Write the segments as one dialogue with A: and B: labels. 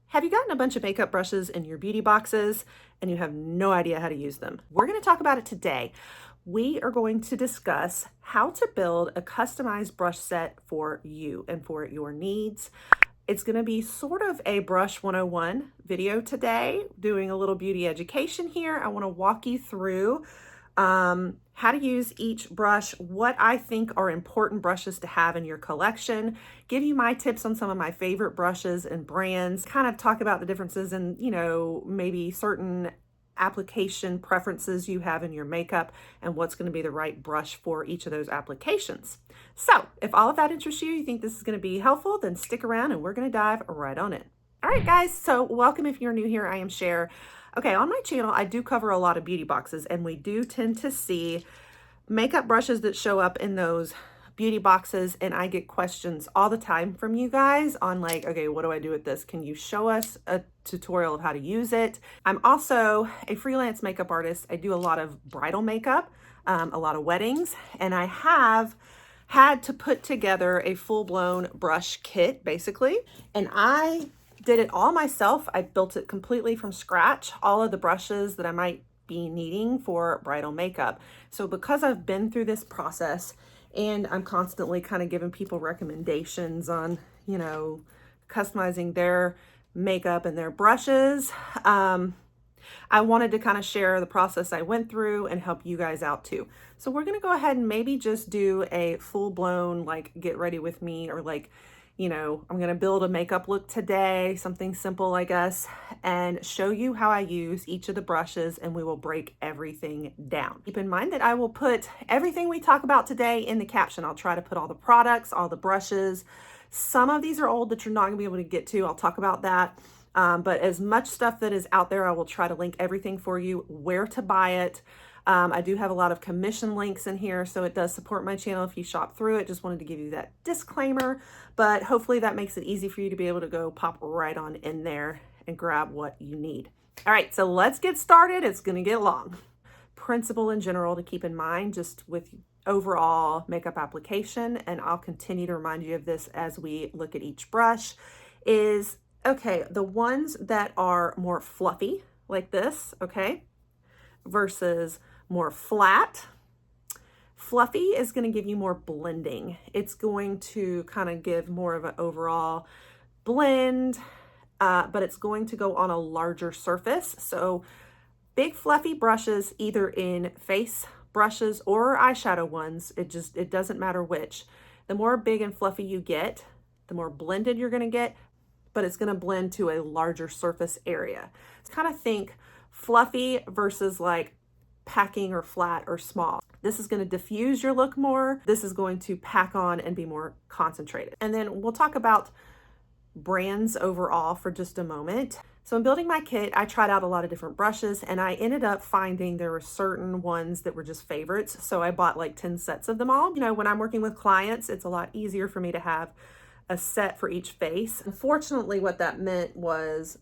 A: Have you gotten a bunch of makeup brushes in your beauty boxes and you have no idea how to use them? We're going to talk about it today. We are going to discuss how to build a customized brush set for you and for your needs. It's going to be sort of a brush 101 video today, doing a little beauty education here. I want to walk you through how to use each brush, what I think are important brushes to have in your collection, give you my tips on some of my favorite brushes and brands, kind of talk about the differences in, maybe certain application preferences you have in your makeup and what's going to be the right brush for each of those applications. So if all of that interests you, you think this is going to be helpful, then stick around and we're going to dive right on in. All right, guys, so welcome if you're new here. I am Cher. Okay, on my channel, I do cover a lot of beauty boxes, and we do tend to see makeup brushes that show up in those beauty boxes, and I get questions all the time from you guys on like, okay, what do I do with this? Can you show us a tutorial of how to use it? I'm also a freelance makeup artist. I do a lot of bridal makeup, a lot of weddings, and I have had to put together a full-blown brush kit, basically, and I did it all myself. I built it completely from scratch, all of the brushes that I might be needing for bridal makeup. So because I've been through this process and I'm constantly kind of giving people recommendations on, customizing their makeup and their brushes, I wanted to kind of share the process I went through and help you guys out too. So we're going to go ahead and maybe just do a full-blown, like, get ready with me, or like, I'm going to build a makeup look today, something simple, I guess, and show you how I use each of the brushes, and we will break everything down. Keep in mind that I will put everything we talk about today in the caption. I'll try to put all the products, all the brushes. Some of these are old that you're not going to be able to get to. I'll talk about that. But as much stuff that is out there, I will try to link everything for you, where to buy it. I do have a lot of commission links in here, so it does support my channel if you shop through it. Just wanted to give you that disclaimer, but hopefully that makes it easy for you to be able to go pop right on in there and grab what you need. All right, so let's get started. It's going to get long. Principle in general to keep in mind just with overall makeup application, and I'll continue to remind you of this as we look at each brush, is, okay, the ones that are more fluffy like this, okay, versus more flat. Fluffy is going to give you more blending. It's going to kind of give more of an overall blend, but it's going to go on a larger surface. So big fluffy brushes, either in face brushes or eyeshadow ones, it doesn't matter which. The more big and fluffy you get, the more blended you're going to get, but it's going to blend to a larger surface area. So kind of think fluffy versus like packing or flat or small. This is going to diffuse your look more. This is going to pack on and be more concentrated. And then we'll talk about brands overall for just a moment. So in building my kit, I tried out a lot of different brushes, and I ended up finding there were certain ones that were just favorites. So I bought like 10 sets of them all. When I'm working with clients, it's a lot easier for me to have a set for each face. Unfortunately, what that meant was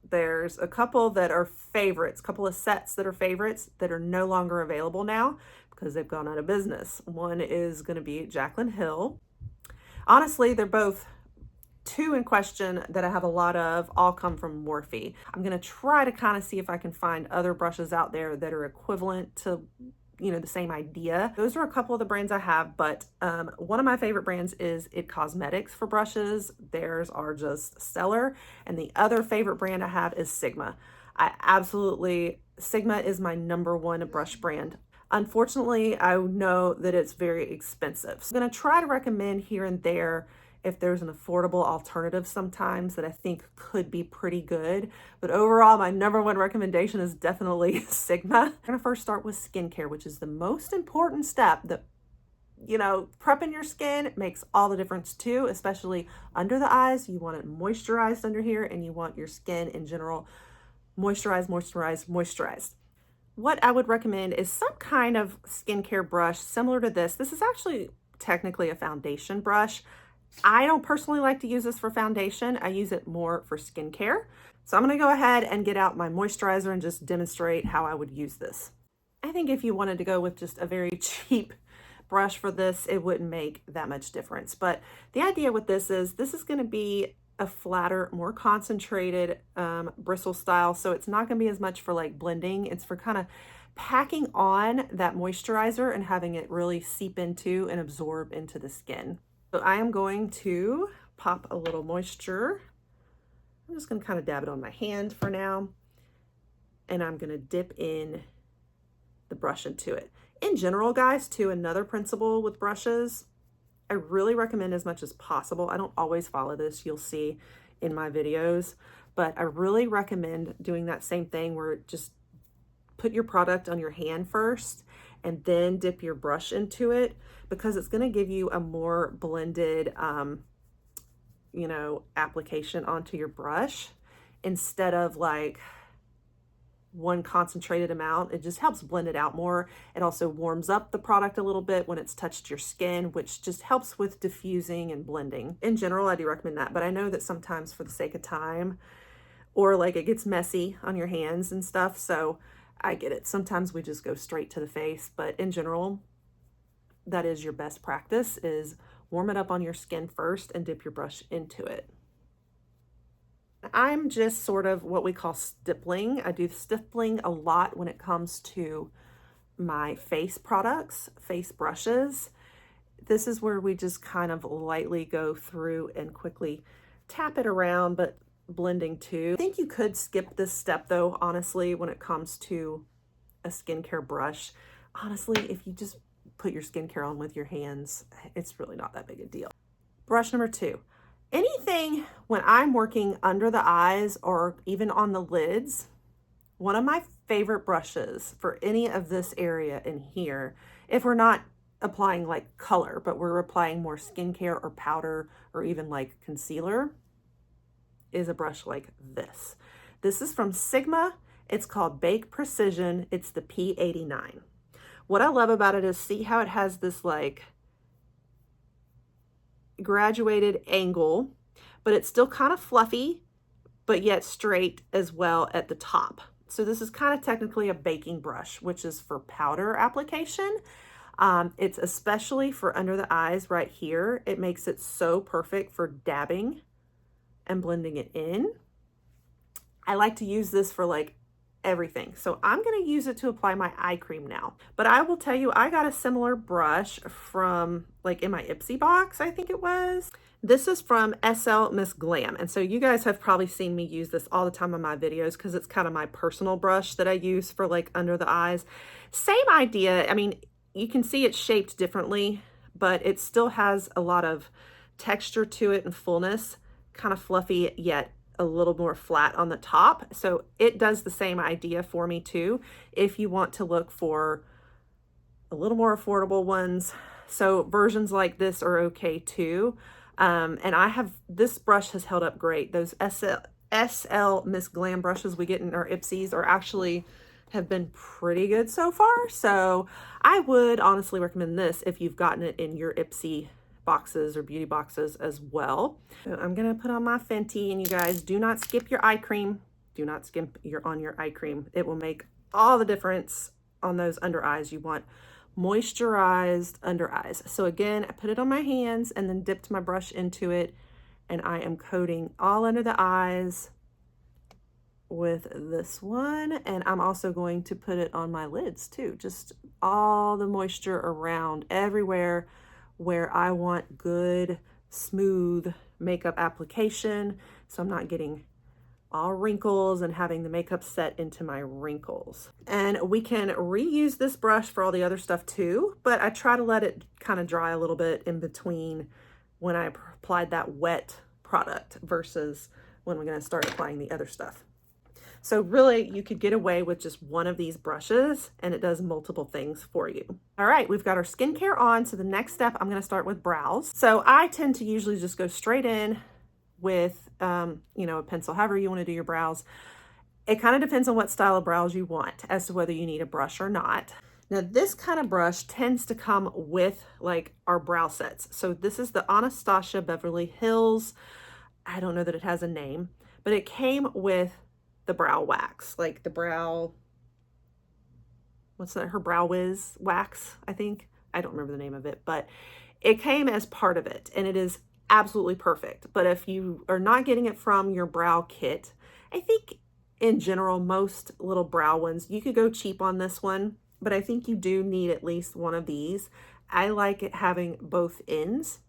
A: there's a couple that are favorites, a couple of sets that are favorites that are no longer available now because they've gone out of business. One is going to be Jaclyn Hill. Honestly, they're both two in question that I have a lot of, all come from Morphe. I'm going to try to kind of see if I can find other brushes out there that are equivalent to the same idea. Those are a couple of the brands I have, but one of my favorite brands is It Cosmetics for brushes. Theirs are just stellar. And the other favorite brand I have is Sigma. Sigma is my #1 brush brand. Unfortunately, I know that it's very expensive. So I'm going to try to recommend here and there if there's an affordable alternative sometimes that I think could be pretty good. But overall, my #1 recommendation is definitely Sigma. I'm gonna first start with skincare, which is the most important step. That, prepping your skin makes all the difference too, especially under the eyes. You want it moisturized under here, and you want your skin in general moisturized, moisturized, moisturized. What I would recommend is some kind of skincare brush similar to this. This is actually technically a foundation brush. I don't personally like to use this for foundation. I use it more for skincare. So I'm going to go ahead and get out my moisturizer and just demonstrate how I would use this. I think if you wanted to go with just a very cheap brush for this, it wouldn't make that much difference. But the idea with this is going to be a flatter, more concentrated bristle style. So it's not gonna be as much for like blending. It's for kind of packing on that moisturizer and having it really seep into and absorb into the skin. So I am going to pop a little moisture. I'm just gonna kind of dab it on my hand for now. And I'm gonna dip in the brush into it. In general, guys, too, another principle with brushes, I really recommend as much as possible. I don't always follow this, you'll see in my videos, but I really recommend doing that same thing where just put your product on your hand first and then dip your brush into it, because it's going to give you a more blended, you know, application onto your brush instead of like one concentrated amount. It just helps blend it out more. It also warms up the product a little bit when it's touched your skin, which just helps with diffusing and blending. In general, I do recommend that, but I know that sometimes for the sake of time, or like it gets messy on your hands and stuff, so I get it. Sometimes we just go straight to the face, but in general, that is your best practice, is warm it up on your skin first and dip your brush into it. I'm just sort of what we call stippling. I do stippling a lot when it comes to my face products, face brushes. This is where we just kind of lightly go through and quickly tap it around, but blending too. I think you could skip this step though, honestly, when it comes to a skincare brush. Honestly, if you just put your skincare on with your hands, it's really not that big a deal. Brush number 2. Anything when I'm working under the eyes or even on the lids, one of my favorite brushes for any of this area in here, if we're not applying like color, but we're applying more skincare or powder or even like concealer, is a brush like this. This is from Sigma. It's called Bake Precision. It's the P89. What I love about it is, see how it has this like graduated angle, but it's still kind of fluffy, but yet straight as well at the top. So this is kind of technically a baking brush, which is for powder application. It's especially for under the eyes right here. It makes it so perfect for dabbing and blending it in. I like to use this for like everything. So I'm going to use it to apply my eye cream now. But I will tell you, I got a similar brush from like in my Ipsy box, I think it was. This is from SL Miss Glam. And so you guys have probably seen me use this all the time in my videos because it's kind of my personal brush that I use for like under the eyes. Same idea. I mean, you can see it's shaped differently, but it still has a lot of texture to it and fullness, kind of fluffy, yet a little more flat on the top. So it does the same idea for me too, if you want to look for a little more affordable ones. So versions like this are okay too. And I have, this brush has held up great. Those SL Miss Glam brushes we get in our Ipsies are actually have been pretty good so far. So I would honestly recommend this if you've gotten it in your Ipsy boxes or beauty boxes as well. So I'm gonna put on my Fenty, and you guys, do not skip your eye cream. Do not skimp on your eye cream. It will make all the difference on those under eyes. You want moisturized under eyes. So again, I put it on my hands and then dipped my brush into it, and I am coating all under the eyes with this one. And I'm also going to put it on my lids too, just all the moisture around everywhere where I want good, smooth makeup application, so I'm not getting all wrinkles and having the makeup set into my wrinkles. And we can reuse this brush for all the other stuff too, but I try to let it kind of dry a little bit in between when I applied that wet product versus when we're gonna start applying the other stuff. So really, you could get away with just one of these brushes and it does multiple things for you. All right, we've got our skincare on. So the next step, I'm gonna start with brows. So I tend to usually just go straight in with, you know, a pencil, however you wanna do your brows. It kind of depends on what style of brows you want as to whether you need a brush or not. Now this kind of brush tends to come with like our brow sets. So this is the Anastasia Beverly Hills. I don't know that it has a name, but it came with the brow wax, like the brow, what's that, her Brow Wiz wax, I think. I don't remember the name of it, but it came as part of it, and it is absolutely perfect. But if you are not getting it from your brow kit, I think in general, most little brow ones, you could go cheap on this one, but I think you do need at least one of these. I like it having both ends,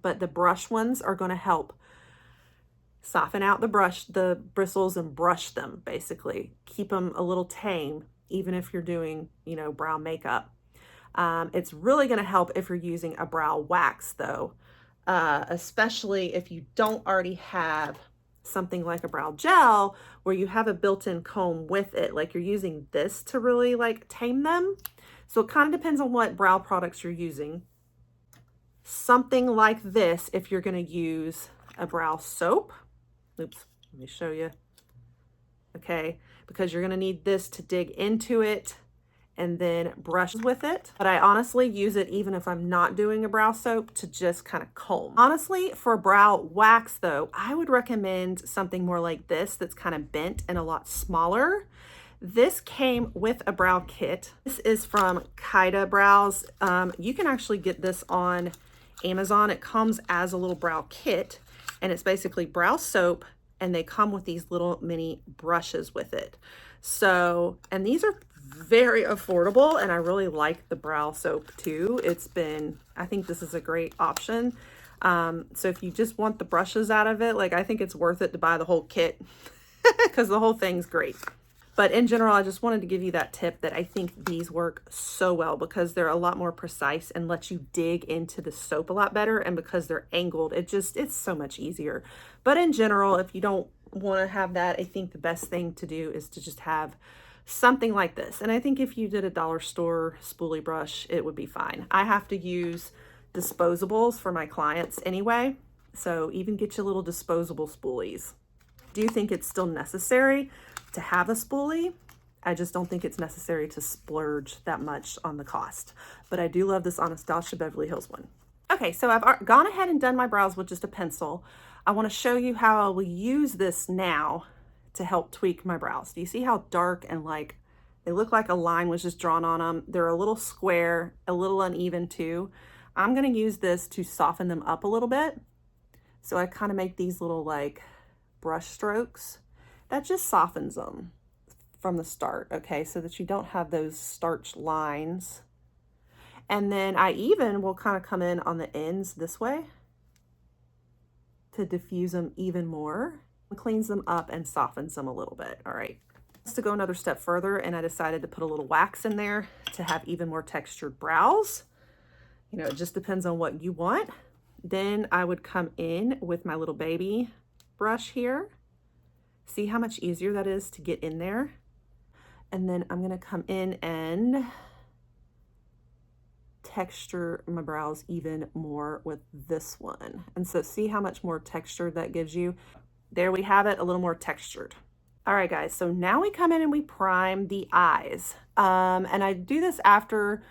A: but the brush ones are going to help soften out the bristles and brush them, basically. Keep them a little tame, even if you're doing, you know, brow makeup. It's really going to help if you're using a brow wax though, especially if you don't already have something like a brow gel where you have a built-in comb with it, like you're using this to really like tame them. So it kind of depends on what brow products you're using. Something like this, if you're going to use a brow soap. Oops, let me show you. Okay, because you're going to need this to dig into it and then brush with it. But I honestly use it even if I'm not doing a brow soap to just kind of comb. Honestly, for brow wax though, I would recommend something more like this that's kind of bent and a lot smaller. This came with a brow kit. This is from Kaida Brows. You can actually get this on Amazon. It comes as a little brow kit, and it's basically brow soap, and they come with these little mini brushes with it. So, and these are very affordable, and I really like the brow soap too. I think this is a great option. So if you just want the brushes out of it, like I think it's worth it to buy the whole kit because the whole thing's great. But in general, I just wanted to give you that tip that I think these work so well because they're a lot more precise and let you dig into the soap a lot better. And because they're angled, it's so much easier. But in general, if you don't want to have that, I think the best thing to do is to just have something like this. And I think if you did a dollar store spoolie brush, it would be fine. I have to use disposables for my clients anyway. So even get your little disposable spoolies. Do you think it's still necessary to have a spoolie? I just don't think it's necessary to splurge that much on the cost. But I do love this Anastasia Beverly Hills one. Okay, so I've gone ahead and done my brows with just a pencil. I want to show you how I will use this now to help tweak my brows. Do you see how dark and like they look like a line was just drawn on them? They're a little square, a little uneven too. I'm going to use this to soften them up a little bit. So I kind of make these little like brush strokes. That just softens them from the start, okay, so that you don't have those starch lines. And then I even will kind of come in on the ends this way to diffuse them even more. It cleans them up and softens them a little bit. All right, just to go another step further, and I decided to put a little wax in there to have even more textured brows. You know, it just depends on what you want. Then I would come in with my little baby brush here. See how much easier that is to get in there? And then I'm gonna come in and texture my brows even more with this one. And so see how much more texture that gives you? There we have it, a little more textured. All right, guys, so now we come in and we prime the eyes. And I do this after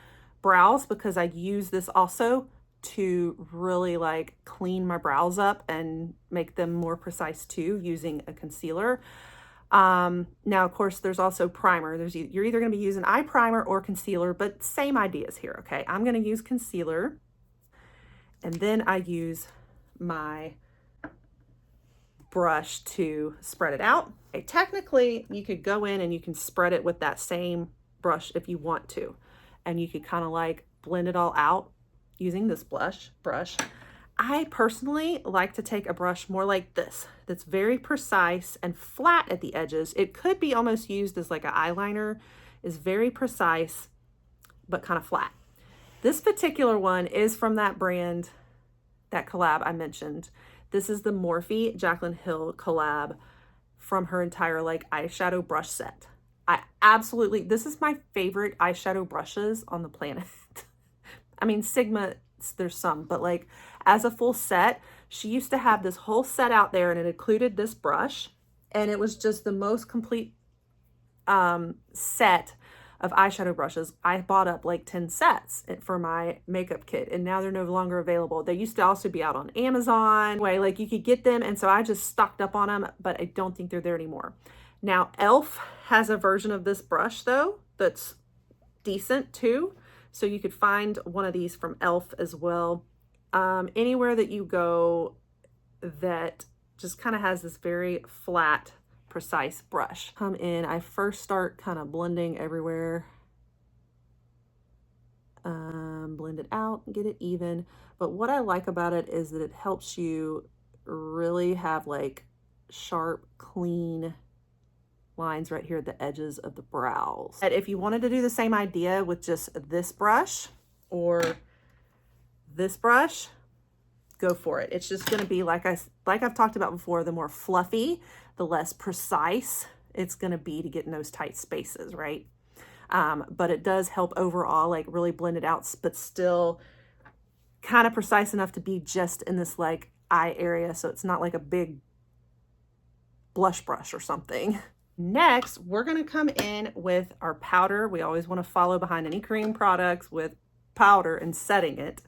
A: brows because I use this also to really like clean my brows up and make them more precise too, using a concealer. Now, of course, there's also primer. You're either going to be using eye primer or concealer, but same ideas here, okay? I'm going to use concealer, and then I use my brush to spread it out. Okay, technically, you could go in and you can spread it with that same brush if you want to, and you could kind of like blend it all out using this brush. I personally like to take a brush more like this, that's very precise and flat at the edges. It could be almost used as like an eyeliner. Is very precise, but kind of flat. This particular one is from that brand, that collab I mentioned. This is the Morphe Jaclyn Hill collab from her entire like eyeshadow brush set. This is my favorite eyeshadow brushes on the planet. I mean, Sigma, there's some, but like as a full set, she used to have this whole set out there, and it included this brush, and it was just the most complete set of eyeshadow brushes. I bought up like 10 sets for my makeup kit, and now they're no longer available. They used to also be out on Amazon. Anyway, like you could get them, and so I just stocked up on them, but I don't think they're there anymore. Now, e.l.f. has a version of this brush though that's decent too. So you could find one of these from e.l.f. as well. Anywhere that you go that just kind of has this very flat, precise brush. Come in, I first start kind of blending everywhere. Blend it out, get it even. But what I like about it is that it helps you really have like sharp, clean lines right here at the edges of the brows. And if you wanted to do the same idea with just this brush or this brush, go for it. It's just going to be like I've talked about before, the more fluffy, the less precise it's going to be to get in those tight spaces, right? But it does help overall, like really blend it out, but still kind of precise enough to be just in this like eye area. So it's not like a big blush brush or something. Next, we're going to come in with our powder. We always want to follow behind any cream products with powder and setting it.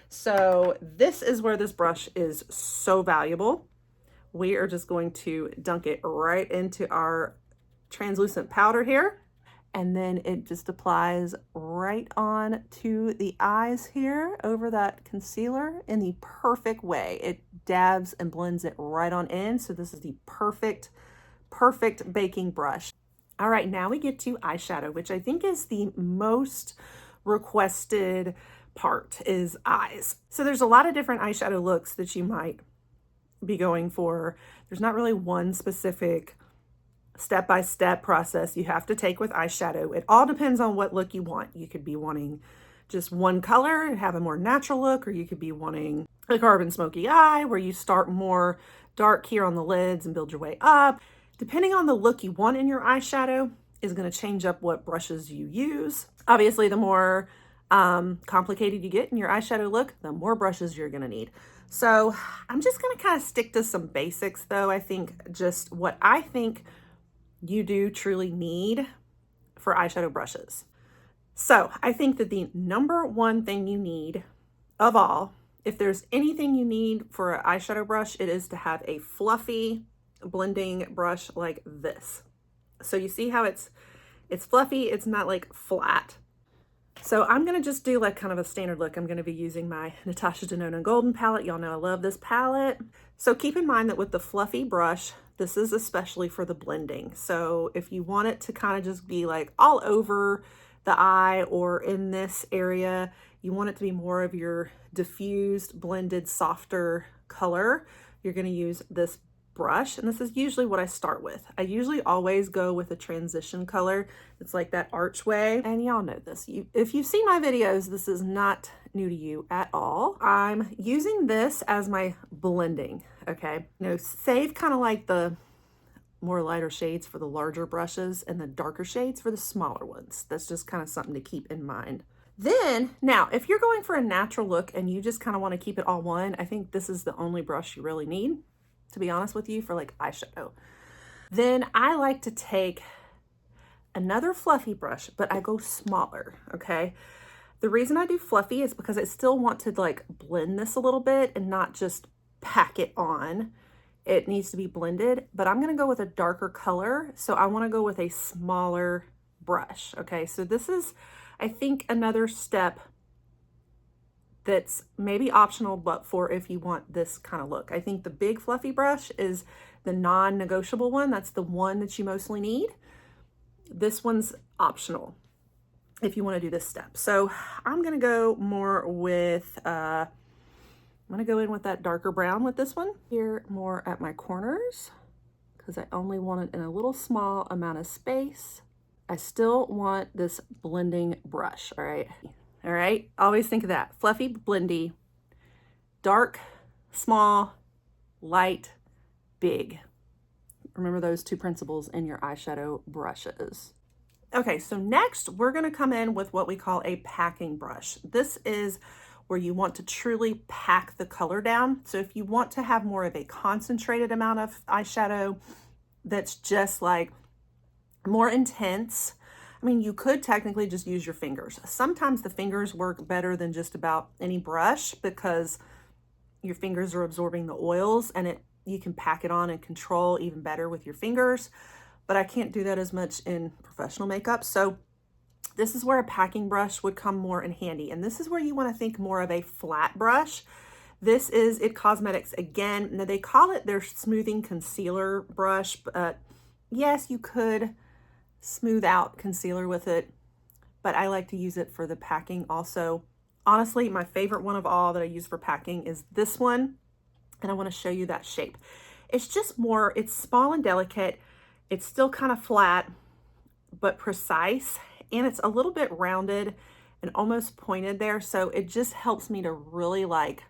A: So this is where this brush is so valuable. We are just going to dunk it right into our translucent powder here. And then it just applies right on to the eyes here over that concealer in the perfect way. It dabs and blends it right on in. So this is the perfect baking brush. All right, now we get to eyeshadow, which I think is the most requested part, is eyes. So there's a lot of different eyeshadow looks that you might be going for. There's not really one specific step-by-step process you have to take with eyeshadow. It all depends on what look you want. You could be wanting just one color and have a more natural look, or you could be wanting a carbon smoky eye where you start more dark here on the lids and build your way up. Depending on the look you want in your eyeshadow is going to change up what brushes you use. Obviously, the more complicated you get in your eyeshadow look, the more brushes you're going to need. So I'm just going to kind of stick to some basics though. I think just what I think you do truly need for eyeshadow brushes. So I think that the number one thing you need of all, if there's anything you need for an eyeshadow brush, it is to have a fluffy blending brush like this. So you see how it's fluffy, it's not like flat. So I'm going to just do like kind of a standard look. I'm going to be using my Natasha Denona Golden palette. Y'all know I love this palette. So keep in mind that with the fluffy brush, this is especially for the blending. So if you want it to kind of just be like all over the eye or in this area, you want it to be more of your diffused, blended, softer color, you're going to use this brush. And this is usually what I start with. I usually always go with a transition color. It's like that archway. And y'all know this. If you've seen my videos, this is not new to you at all. I'm using this as my blending, okay? You know, save kind of like the more lighter shades for the larger brushes and the darker shades for the smaller ones. That's just kind of something to keep in mind. Then, now, if you're going for a natural look and you just kind of want to keep it all one, I think this is the only brush you really need, to be honest with you, for like eyeshadow. Then I like to take another fluffy brush, but I go smaller, okay? The reason I do fluffy is because I still want to like blend this a little bit and not just pack it on. It needs to be blended, but I'm gonna go with a darker color. So I wanna go with a smaller brush, okay? So this is, I think, another step that's maybe optional, but for if you want this kind of look. I think the big fluffy brush is the non-negotiable one. That's the one that you mostly need. This one's optional if you want to do this step. So I'm going to go more with, I'm going to go in with that darker brown with this one. Here more at my corners because I only want it in a little small amount of space. I still want this blending brush, all right? All right, always think of that. Fluffy, blendy, dark, small, light, big. Remember those two principles in your eyeshadow brushes. Okay, so next we're gonna come in with what we call a packing brush. This is where you want to truly pack the color down. So if you want to have more of a concentrated amount of eyeshadow that's just like more intense, I mean, you could technically just use your fingers. Sometimes the fingers work better than just about any brush because your fingers are absorbing the oils and you can pack it on and control even better with your fingers. But I can't do that as much in professional makeup. So this is where a packing brush would come more in handy. And this is where you want to think more of a flat brush This is It Cosmetics again. Now they call it their smoothing concealer brush, but yes, you could smooth out concealer with it, but I like to use it for the packing also. Honestly, my favorite one of all that I use for packing is this one, and I want to show you that shape. It's just more, it's small and delicate. It's still kind of flat, but precise, and it's a little bit rounded and almost pointed there, so it just helps me to really like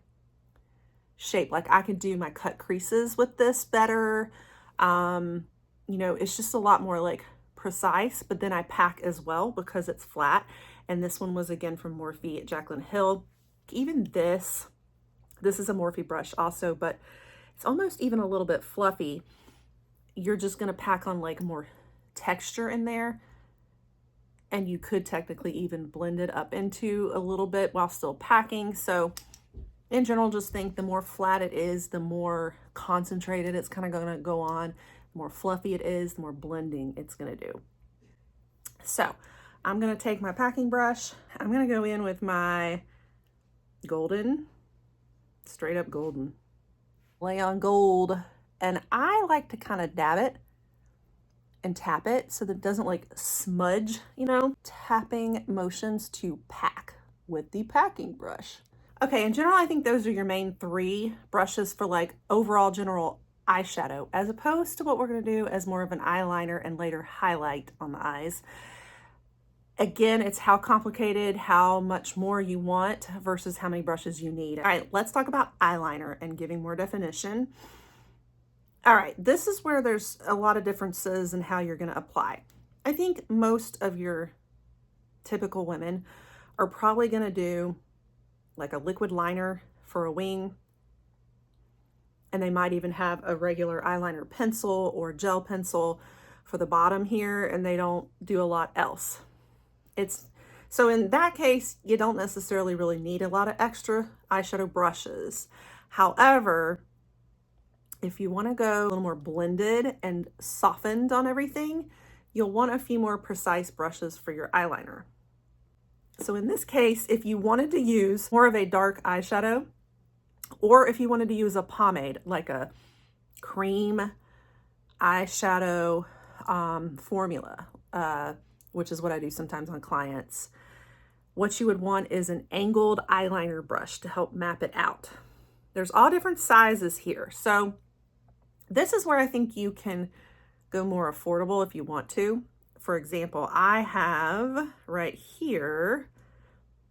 A: shape. Like I could do my cut creases with this better. You know, it's just a lot more like precise, but then I pack as well because it's flat. And this one was again from Morphe at Jaclyn Hill. Even this is a Morphe brush also, but it's almost even a little bit fluffy. You're just gonna pack on like more texture in there, and you could technically even blend it up into a little bit while still packing. So in general, just think the more flat it is, the more concentrated it's kind of gonna go on. The more fluffy it is, the more blending it's gonna do. So I'm gonna take my packing brush. I'm gonna go in with my golden, straight up golden, lay on gold. And I like to kind of dab it and tap it so that it doesn't like smudge, you know, tapping motions to pack with the packing brush. Okay, in general, I think those are your main three brushes for like overall general eyeshadow, as opposed to what we're gonna do as more of an eyeliner and later highlight on the eyes. Again, it's how complicated, how much more you want versus how many brushes you need. All right, let's talk about eyeliner and giving more definition. All right, this is where there's a lot of differences in how you're gonna apply. I think most of your typical women are probably gonna do like a liquid liner for a wing, and they might even have a regular eyeliner pencil or gel pencil for the bottom here, and they don't do a lot else. So in that case, you don't necessarily really need a lot of extra eyeshadow brushes. However, if you want to go a little more blended and softened on everything, you'll want a few more precise brushes for your eyeliner. So in this case, if you wanted to use more of a dark eyeshadow, or if you wanted to use a pomade, like a cream eyeshadow formula, which is what I do sometimes on clients, what you would want is an angled eyeliner brush to help map it out. There's all different sizes here. So this is where I think you can go more affordable if you want to. For example, I have right here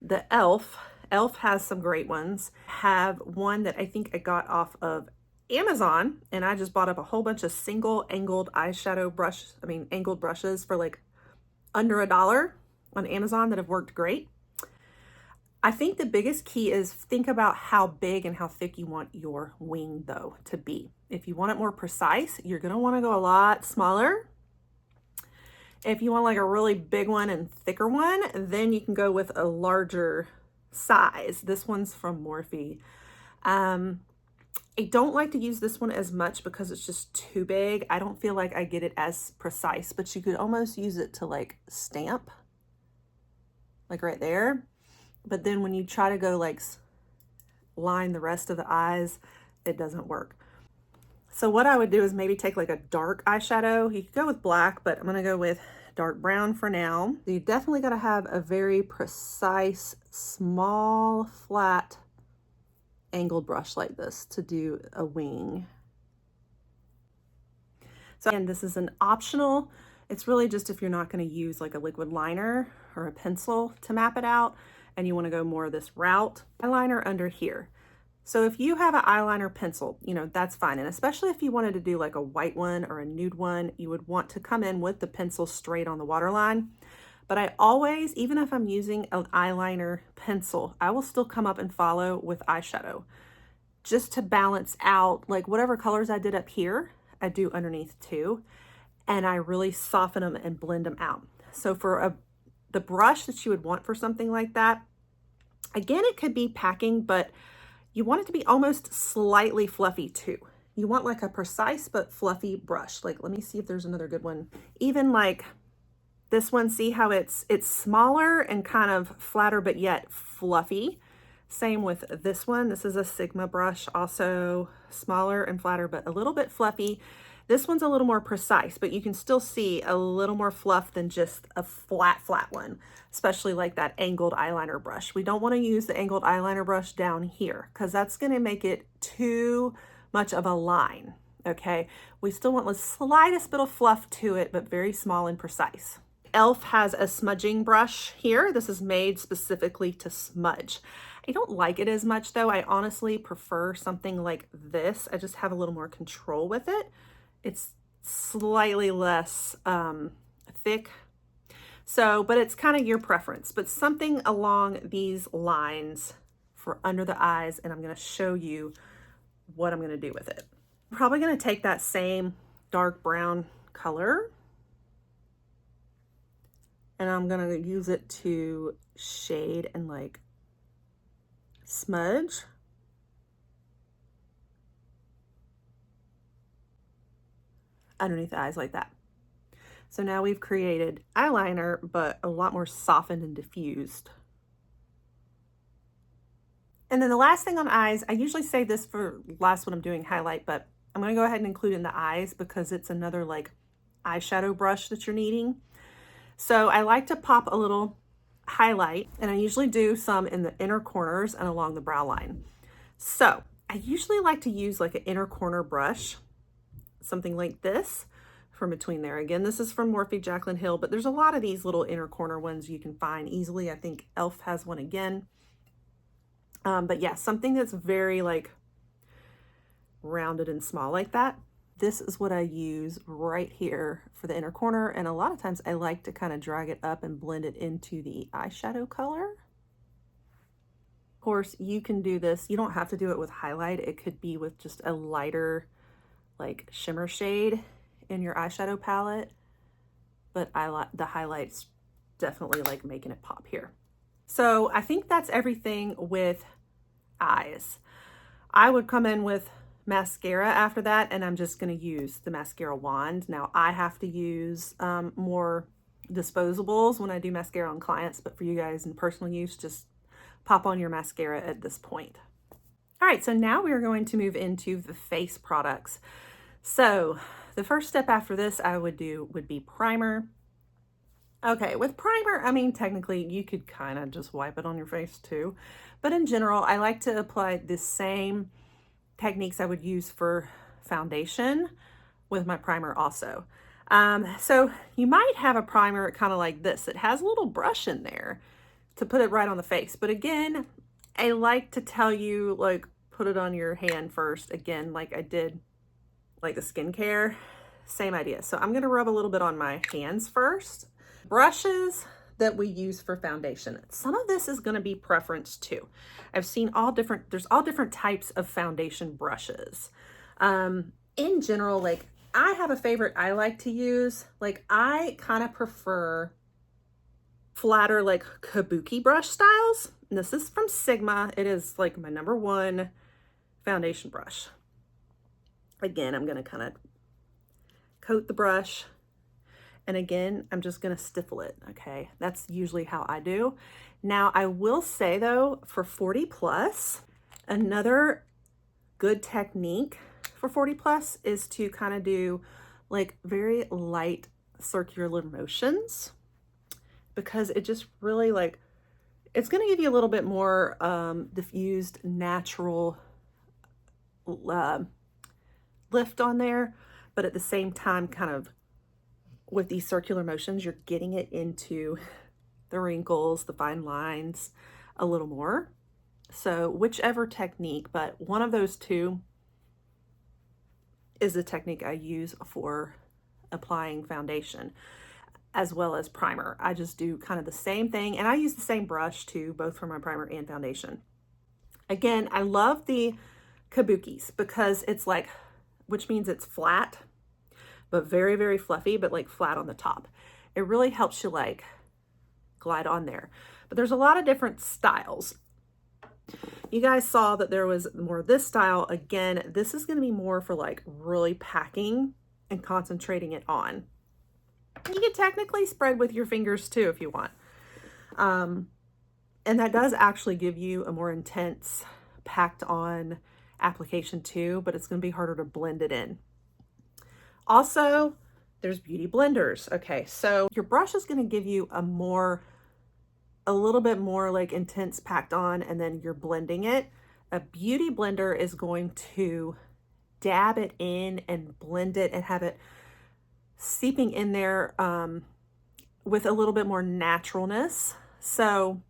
A: the e.l.f. e.l.f. has some great ones. Have one that I think I got off of Amazon, and I just bought up a whole bunch of single angled angled brushes for like under $1 on Amazon that have worked great. I think the biggest key is think about how big and how thick you want your wing though to be. If you want it more precise, you're gonna wanna go a lot smaller. If you want like a really big one and thicker one, then you can go with a larger size. This one's from Morphe. I don't like to use this one as much because it's just too big. I don't feel like I get it as precise, but you could almost use it to like stamp, like right there. But then when you try to go like line the rest of the eyes, it doesn't work. So what I would do is maybe take like a dark eyeshadow. You could go with black, but I'm gonna go with dark brown for now. You definitely gotta have a very precise, small, flat, angled brush like this to do a wing. So again, this is an optional. It's really just if you're not going to use like a liquid liner or a pencil to map it out and you want to go more of this route. Eyeliner under here. So if you have an eyeliner pencil, you know, that's fine. And especially if you wanted to do like a white one or a nude one, you would want to come in with the pencil straight on the waterline. But I always, even if I'm using an eyeliner pencil, I will still come up and follow with eyeshadow just to balance out like whatever colors I did up here, I do underneath too. And I really soften them and blend them out. So for the brush that you would want for something like that, again, it could be packing, but you want it to be almost slightly fluffy too. You want like a precise but fluffy brush. Like, let me see if there's another good one. Even like this one, see how it's smaller and kind of flatter, but yet fluffy. Same with this one. This is a Sigma brush, also smaller and flatter, but a little bit fluffy. This one's a little more precise, but you can still see a little more fluff than just a flat one, especially like that angled eyeliner brush. We don't want to use the angled eyeliner brush down here because that's going to make it too much of a line, okay? We still want the slightest bit of fluff to it, but very small and precise. e.l.f. has a smudging brush here. This is made specifically to smudge. I don't like it as much though. I honestly prefer something like this. I just have a little more control with it. It's slightly less thick. So, but it's kind of your preference, but something along these lines for under the eyes, and I'm going to show you what I'm going to do with it. I'm probably going to take that same dark brown color and I'm going to use it to shade and like smudge. Underneath the eyes like that. So now we've created eyeliner, but a lot more softened and diffused. And then the last thing on eyes, I usually save this for last when I'm doing highlight, but I'm going to go ahead and include in the eyes because it's another like eyeshadow brush that you're needing. So I like to pop a little highlight, and I usually do some in the inner corners and along the brow line. So I usually like to use like an inner corner brush, something like this from between there. Again, this is from Morphe Jaclyn Hill, but there's a lot of these little inner corner ones you can find easily. I think e.l.f. has one again. But yeah, something that's very like rounded and small like that. This is what I use right here for the inner corner. And a lot of times I like to kind of drag it up and blend it into the eyeshadow color. Of course, you can do this. You don't have to do it with highlight. It could be with just a lighter like shimmer shade in your eyeshadow palette. But I like the highlights, definitely like making it pop here. So I think that's everything with eyes. I would come in with mascara after that, and I'm just going to use the mascara wand. Now I have to use more disposables when I do mascara on clients, but for you guys in personal use, just pop on your mascara at this point. All right, so now we are going to move into the face products. So the first step after this I would do would be primer. Okay, with primer, I mean, technically you could kind of just wipe it on your face too, but in general, I like to apply the same techniques I would use for foundation with my primer also. So you might have a primer kind of like this. It has a little brush in there to put it right on the face. But again, I like to tell you, like, put it on your hand first. Again, like I did like the skincare, same idea. So I'm gonna rub a little bit on my hands first. Brushes that we use for foundation. Some of this is going to be preference too. I've seen there's all different types of foundation brushes. In general, like I have a favorite I like to use. Like I kind of prefer flatter like kabuki brush styles. And this is from Sigma. It is like my #1 foundation brush. Again, I'm going to kind of coat the brush. And again, I'm just going to stiffle it. Okay. That's usually how I do. Now I will say though, for 40 plus, another good technique for 40 plus is to kind of do like very light circular motions, because it just really like, it's going to give you a little bit more diffused natural lift on there. But at the same time, kind of with these circular motions, you're getting it into the wrinkles, the fine lines a little more. So whichever technique, but one of those two is the technique I use for applying foundation as well as primer. I just do kind of the same thing, and I use the same brush too, both for my primer and foundation. Again, I love the kabukis because it's like, which means it's flat, but very, very fluffy, but like flat on the top. It really helps you like glide on there. But there's a lot of different styles. You guys saw that there was more of this style. Again, this is going to be more for like really packing and concentrating it on. You can technically spread with your fingers too if you want. And that does actually give you a more intense packed on application too, but it's going to be harder to blend it in. Also, there's beauty blenders. Okay, so your brush is going to give you a little bit more like intense packed on, and then you're blending it. A beauty blender is going to dab it in and blend it and have it seeping in there with a little bit more naturalness. So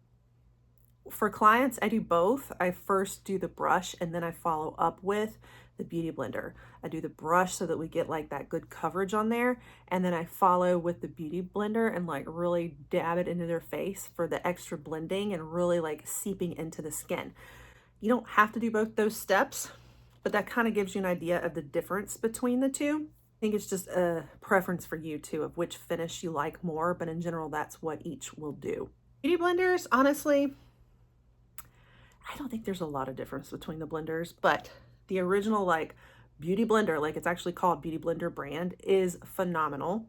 A: for clients, I do both. I first do the brush and then I follow up with the beauty blender. I do the brush so that we get like that good coverage on there, and then I follow with the beauty blender and like really dab it into their face for the extra blending and really like seeping into the skin. You don't have to do both those steps, but that kind of gives you an idea of the difference between the two. I think it's just a preference for you too of which finish you like more, but in general, that's what each will do. Beauty blenders, honestly, I don't think there's a lot of difference between the blenders, but the original like beauty blender, like it's actually called Beauty Blender brand, is phenomenal.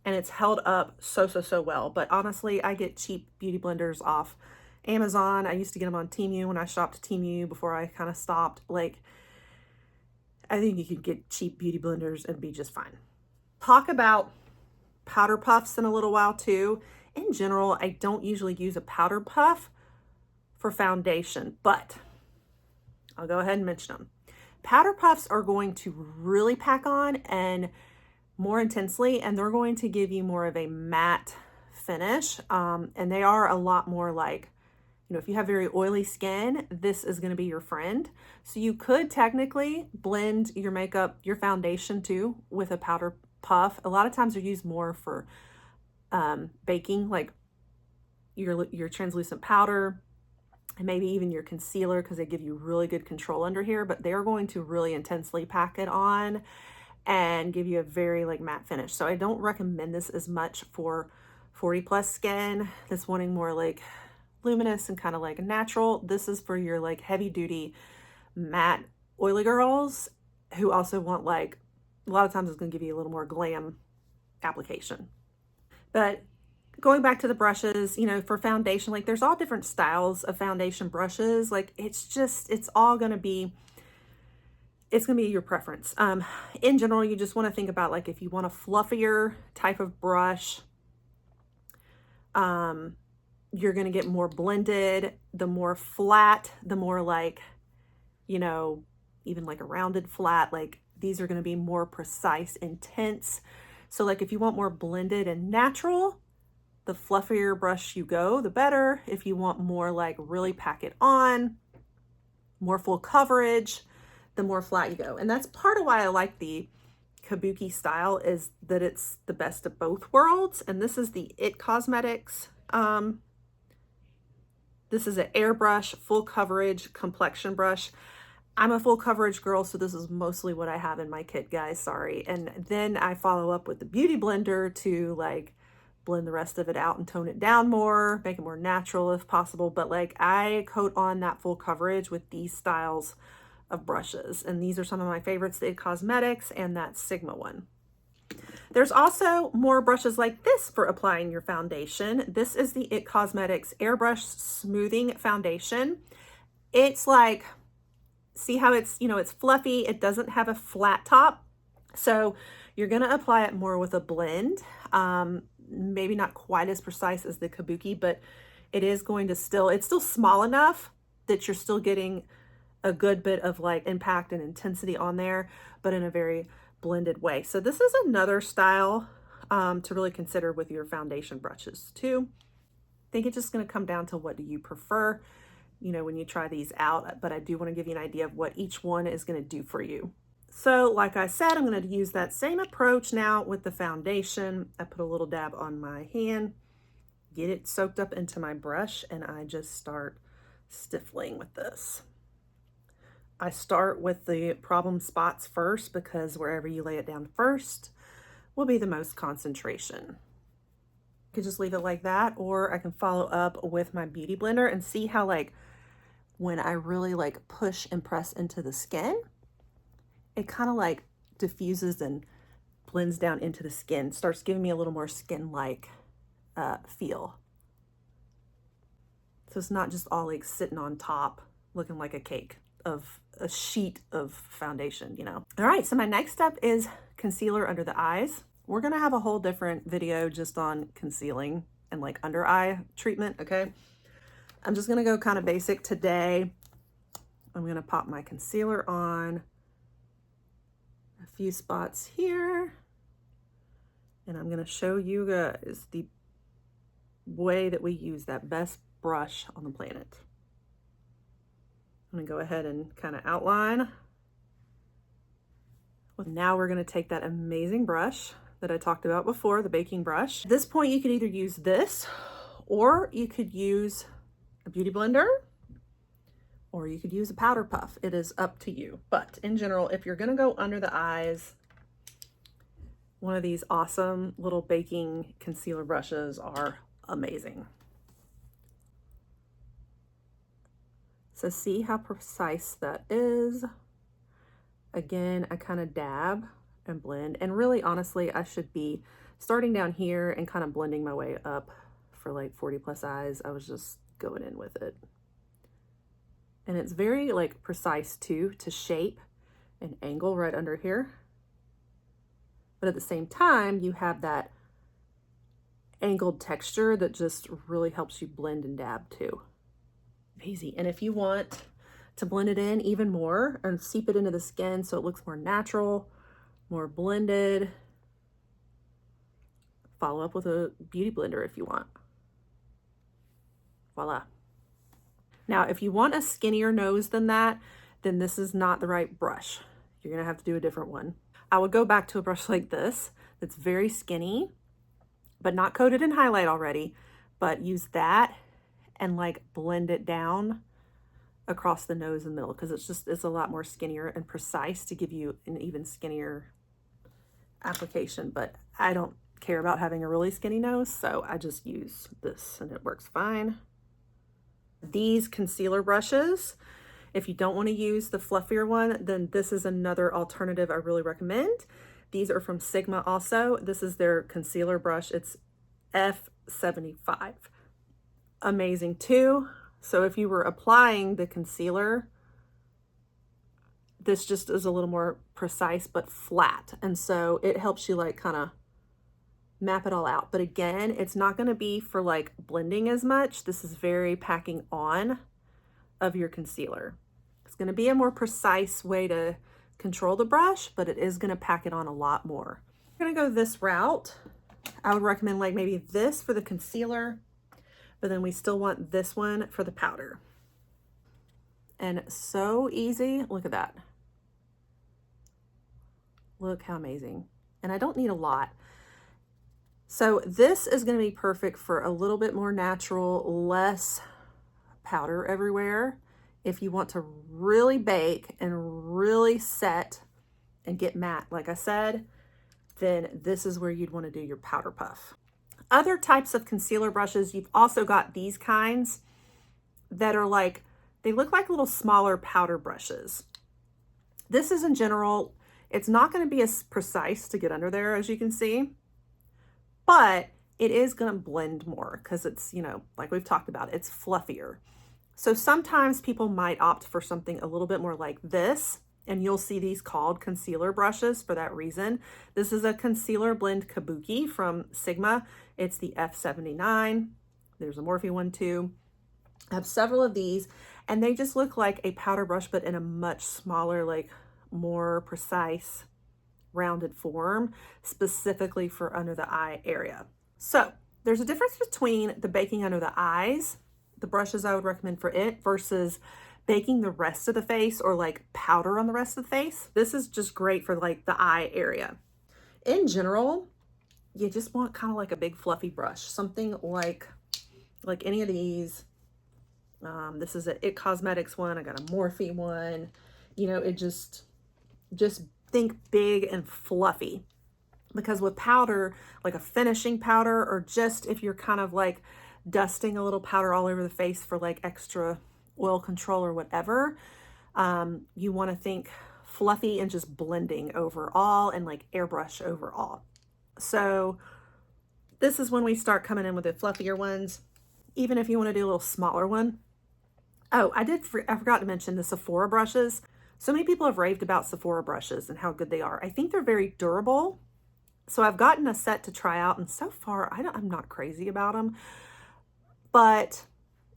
A: And it's held up so well. But honestly, I get cheap beauty blenders off Amazon. I used to get them on Temu when I shopped Temu before I kind of stopped. Like, I think you could get cheap beauty blenders and be just fine. Talk about powder puffs in a little while too. In general, I don't usually use a powder puff for foundation, but I'll go ahead and mention them. Powder puffs are going to really pack on and more intensely, and they're going to give you more of a matte finish. And they are a lot more like, you know, if you have very oily skin, this is going to be your friend. So you could technically blend your makeup, your foundation too, with a powder puff. A lot of times they're used more for baking, like your translucent powder, and maybe even your concealer, because they give you really good control under here, but they're going to really intensely pack it on and give you a very like matte finish. So I don't recommend this as much for 40 plus skin that's wanting more like luminous and kind of like natural. This is for your like heavy duty matte oily girls who also want like, a lot of times it's going to give you a little more glam application. But going back to the brushes, you know, for foundation, like there's all different styles of foundation brushes. Like it's all going to be, it's going to be your preference. In general, you just want to think about like if you want a fluffier type of brush, you're going to get more blended. The more flat, the more like, you know, even like a rounded flat, like these are going to be more precise, intense. So like if you want more blended and natural, the fluffier brush you go, the better. If you want more like really pack it on, more full coverage, the more flat you go. And that's part of why I like the kabuki style, is that it's the best of both worlds. And this is the It Cosmetics. This is an airbrush, full coverage complexion brush. I'm a full coverage girl, so this is mostly what I have in my kit, guys, sorry. And then I follow up with the Beauty Blender to like blend the rest of it out and tone it down more, make it more natural if possible. But like I coat on that full coverage with these styles of brushes. And these are some of my favorites, the It Cosmetics and that Sigma one. There's also more brushes like this for applying your foundation. This is the It Cosmetics Airbrush Smoothing Foundation. It's like, see how it's, you know, it's fluffy. It doesn't have a flat top. So you're going to apply it more with a blend. Maybe not quite as precise as the kabuki, but it is going to it's still small enough that you're still getting a good bit of like impact and intensity on there, but in a very blended way. So this is another style to really consider with your foundation brushes too. I think it's just going to come down to what do you prefer, you know, when you try these out, but I do want to give you an idea of what each one is going to do for you. So like I said, I'm going to use that same approach now with the foundation. I put a little dab on my hand, get it soaked up into my brush, and I just start stiffling with this. I start with the problem spots first because wherever you lay it down first will be the most concentration. I could just leave it like that, or I can follow up with my Beauty Blender and see how like when I really like push and press into the skin, it kind of like diffuses and blends down into the skin, starts giving me a little more skin-like feel. So it's not just all like sitting on top looking like a cake of a sheet of foundation, you know. All right, so my next step is concealer under the eyes. We're gonna have a whole different video just on concealing and like under eye treatment, okay? I'm just gonna go kind of basic today. I'm gonna pop my concealer on a few spots here, and I'm gonna show you guys the way that we use that best brush on the planet. I'm gonna go ahead and kind of outline. Well, now we're gonna take that amazing brush that I talked about before, the baking brush. At this point, you could either use this, or you could use a beauty blender, or you could use a powder puff. It is up to you. But in general, if you're gonna go under the eyes, one of these awesome little baking concealer brushes are amazing. So see how precise that is? Again, I kind of dab and blend, and really honestly, I should be starting down here and kind of blending my way up for like 40 plus eyes. I was just going in with it. And it's very like precise too, to shape and angle right under here. But at the same time, you have that angled texture that just really helps you blend and dab too. Easy. And if you want to blend it in even more and seep it into the skin so it looks more natural, more blended, follow up with a beauty blender if you want. Voila. Now, if you want a skinnier nose than that, then this is not the right brush. You're gonna have to do a different one. I would go back to a brush like this that's very skinny, but not coated in highlight already, but use that and like blend it down across the nose and middle, because it's a lot more skinnier and precise to give you an even skinnier application. But I don't care about having a really skinny nose, so I just use this and it works fine. These concealer brushes, if you don't want to use the fluffier one, then this is another alternative I really recommend. These are from Sigma also. This is their concealer brush. It's F75. Amazing too. So if you were applying the concealer, this just is a little more precise but flat. And so it helps you like kind of map it all out. But again, it's not going to be for like blending as much. This is very packing on of your concealer. It's going to be a more precise way to control the brush, but it is going to pack it on a lot more. I'm going to go this route. I would recommend like maybe this for the concealer, but then we still want this one for the powder. And so easy. Look at that. Look how amazing. And I don't need a lot. So this is going to be perfect for a little bit more natural, less powder everywhere. If you want to really bake and really set and get matte, like I said, then this is where you'd want to do your powder puff. Other types of concealer brushes, you've also got these kinds that are like, they look like little smaller powder brushes. This is in general, it's not going to be as precise to get under there as you can see, but it is going to blend more because it's, you know, like we've talked about, it's fluffier. So sometimes people might opt for something a little bit more like this, and you'll see these called concealer brushes for that reason. This is a concealer blend kabuki from Sigma. It's the F79. There's a Morphe one too. I have several of these, and they just look like a powder brush, but in a much smaller, like more precise, rounded form, specifically for under the eye area. So there's a difference between the baking under the eyes, the brushes I would recommend for it, versus baking the rest of the face or like powder on the rest of the face. This is just great for like the eye area. In general, you just want kind of like a big fluffy brush, something like any of these. This is a It Cosmetics one. I got a Morphe one. You know, it just think big and fluffy, because with powder, like a finishing powder, or just if you're kind of like dusting a little powder all over the face for like extra oil control or whatever, you want to think fluffy and just blending overall and like airbrush overall. So this is when we start coming in with the fluffier ones. even if you want to do a little smaller one. Oh, I forgot to mention the Sephora brushes. So many people have raved about Sephora brushes and how good they are. I think they're very durable. So I've gotten a set to try out, and so far I'm not crazy about them, but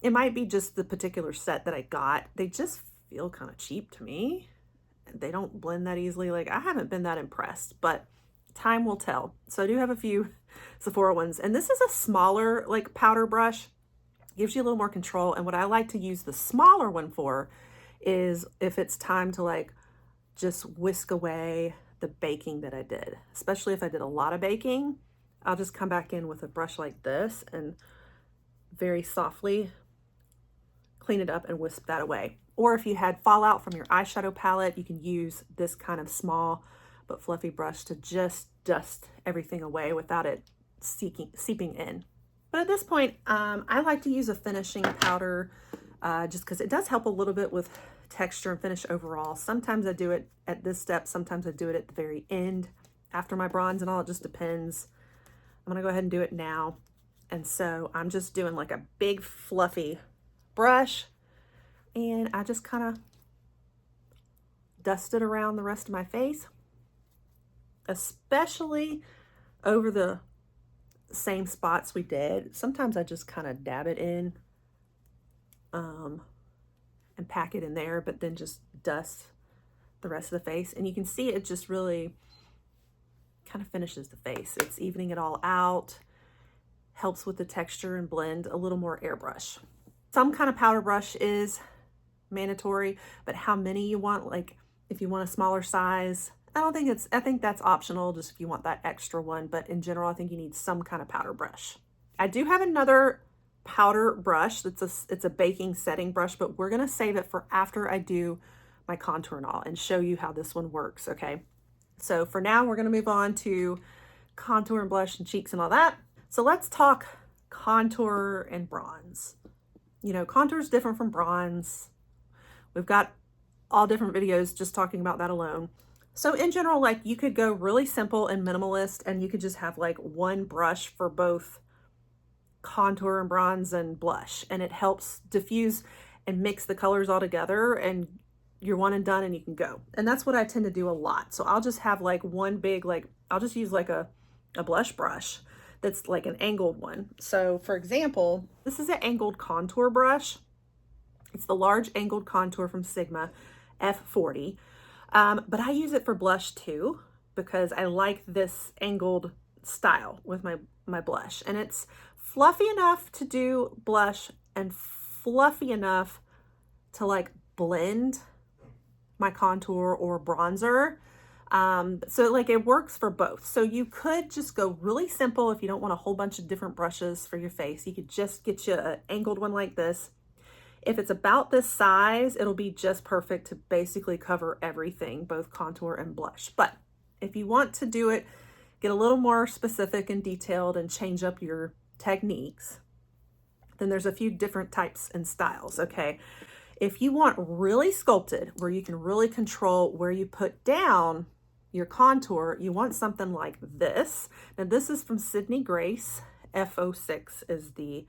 A: it might be just the particular set that I got. They just feel kind of cheap to me. They don't blend that easily. Like, I haven't been that impressed, but time will tell. So I do have a few Sephora ones, and this is a smaller like powder brush. Gives you a little more control. And what I like to use the smaller one for is if it's time to like just whisk away the baking that I did, especially if I did a lot of baking. I'll just come back in with a brush like this and very softly clean it up and whisk that away. Or if you had fallout from your eyeshadow palette, you can use this kind of small but fluffy brush to just dust everything away without it seeping in. But at this point, I like to use a finishing powder just because it does help a little bit with texture and finish overall. Sometimes I do it at this step, sometimes I do it at the very end after my bronze and all. It just depends. I'm gonna go ahead and do it now. And so I'm just doing like a big fluffy brush, and I just kind of dust it around the rest of my face, especially over the same spots we did. Sometimes I just kind of dab it in and pack it in there, but then just dust the rest of the face. And you can see it just really kind of finishes the face. It's evening it all out, helps with the texture and blend, a little more airbrush. Some kind of powder brush is mandatory, but how many you want, like if you want a smaller size, I think that's optional, just if you want that extra one, but in general, I think you need some kind of powder brush. I do have another powder brush it's a baking setting brush, but we're gonna save it for after I do my contour and all and show you how this one works, okay? So for now, we're gonna move on to contour and blush and cheeks and all that. So let's talk contour and bronze. You know, contour is different from bronze. We've got all different videos just talking about that alone. So in general, like you could go really simple and minimalist, and you could just have like one brush for both contour and bronze and blush, and it helps diffuse and mix the colors all together, and you're one and done and you can go. And that's what I tend to do a lot. So I'll just have like one big, like I'll just use like a blush brush that's like an angled one. So for example, this is an angled contour brush. It's the large angled contour from Sigma F40. But I use it for blush too, because I like this angled style with my blush. And it's fluffy enough to do blush and fluffy enough to like blend my contour or bronzer. So like it works for both. So you could just go really simple if you don't want a whole bunch of different brushes for your face. You could just get you an angled one like this. If it's about this size, it'll be just perfect to basically cover everything, both contour and blush. But if you want to do it, get a little more specific and detailed and change up your techniques, then there's a few different types and styles, okay? If you want really sculpted, where you can really control where you put down your contour, you want something like this. Now this is from Sydney Grace. F06 is the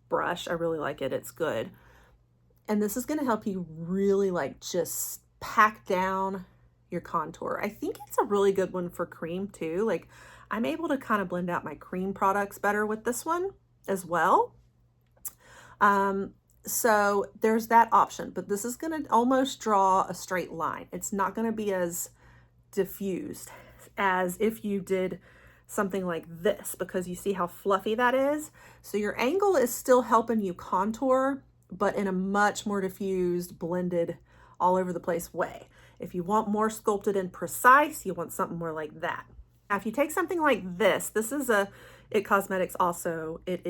A: brush. I really like it, it's good. And this is gonna help you really like just pack down your contour. I think it's a really good one for cream too. Like I'm able to kind of blend out my cream products better with this one as well. So there's that option, but this is gonna almost draw a straight line. It's not gonna be as diffused as if you did something like this, because you see how fluffy that is. So your angle is still helping you contour, but in a much more diffused, blended, all over the place way. If you want more sculpted and precise, you want something more like that. Now, if you take something like this is a It Cosmetics also. It